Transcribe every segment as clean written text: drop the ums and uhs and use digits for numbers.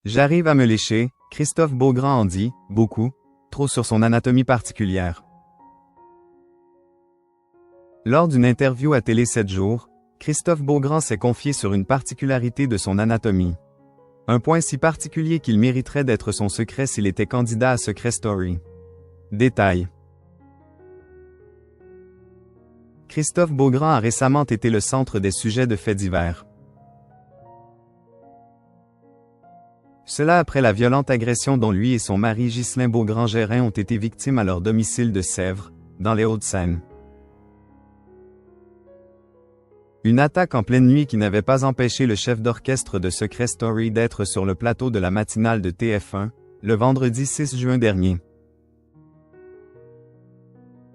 J'arrive à me lécher, Christophe Beaugrand en dit, beaucoup, trop sur son anatomie particulière. Lors d'une interview à Télé 7 jours, Christophe Beaugrand s'est confié sur une particularité de son anatomie. Un point si particulier qu'il mériterait d'être son secret s'il était candidat à Secret Story. Détail. Christophe Beaugrand a récemment été le centre des sujets de faits divers. Cela après la violente agression dont lui et son mari Ghislain Beaugrand-Gérin ont été victimes à leur domicile de Sèvres, dans les Hauts-de-Seine. Une attaque en pleine nuit qui n'avait pas empêché le chef d'orchestre de Secret Story d'être sur le plateau de la matinale de TF1, le vendredi 6 juin dernier.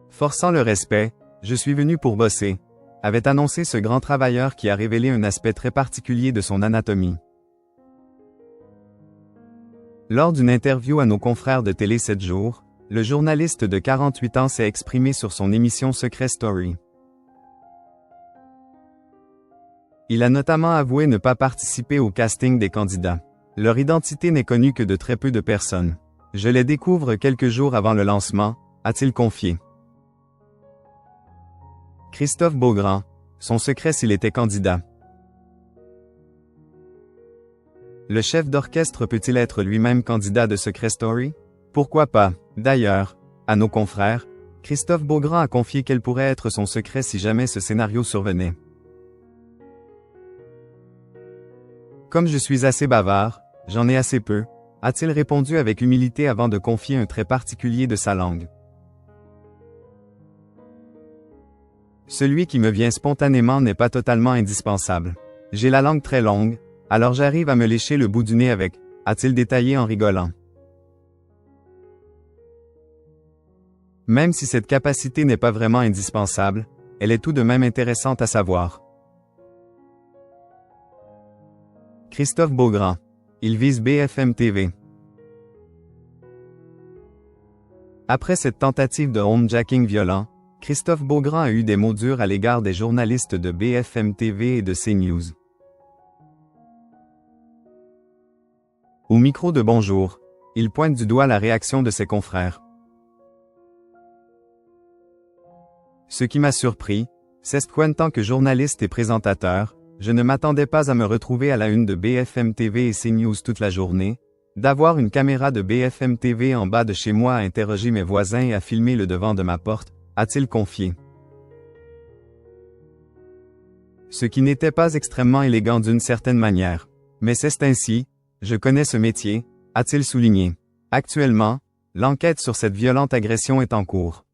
Forçant le respect, je suis venu pour bosser, avait annoncé ce grand travailleur qui a révélé un aspect très particulier de son anatomie. Lors d'une interview à nos confrères de Télé 7 jours, le journaliste de 48 ans s'est exprimé sur son émission Secret Story. Il a notamment avoué ne pas participer au casting des candidats. Leur identité n'est connue que de très peu de personnes. Je les découvre quelques jours avant le lancement, a-t-il confié. Christophe Beaugrand, son secret s'il était candidat. Le chef d'orchestre peut-il être lui-même candidat de Secret Story? Pourquoi pas? D'ailleurs, à nos confrères, Christophe Beaugrand a confié quel pourrait être son secret si jamais ce scénario survenait. Comme je suis assez bavard, j'en ai assez peu, a-t-il répondu avec humilité avant de confier un trait particulier de sa langue. Celui qui me vient spontanément n'est pas totalement indispensable. J'ai la langue très longue, alors j'arrive à me lécher le bout du nez avec, a-t-il détaillé en rigolant. Même si cette capacité n'est pas vraiment indispensable, elle est tout de même intéressante à savoir. Christophe Beaugrand. Il vise BFM TV. Après cette tentative de homejacking violent, Christophe Beaugrand a eu des mots durs à l'égard des journalistes de BFM TV et de CNews. Au micro de Bonjour, il pointe du doigt la réaction de ses confrères. Ce qui m'a surpris, c'est qu'en tant que journaliste et présentateur, je ne m'attendais pas à me retrouver à la une de BFM TV et CNews toute la journée, d'avoir une caméra de BFM TV en bas de chez moi à interroger mes voisins et à filmer le devant de ma porte, a-t-il confié. Ce qui n'était pas extrêmement élégant d'une certaine manière. Mais c'est ainsi, je connais ce métier, a-t-il souligné. Actuellement, l'enquête sur cette violente agression est en cours.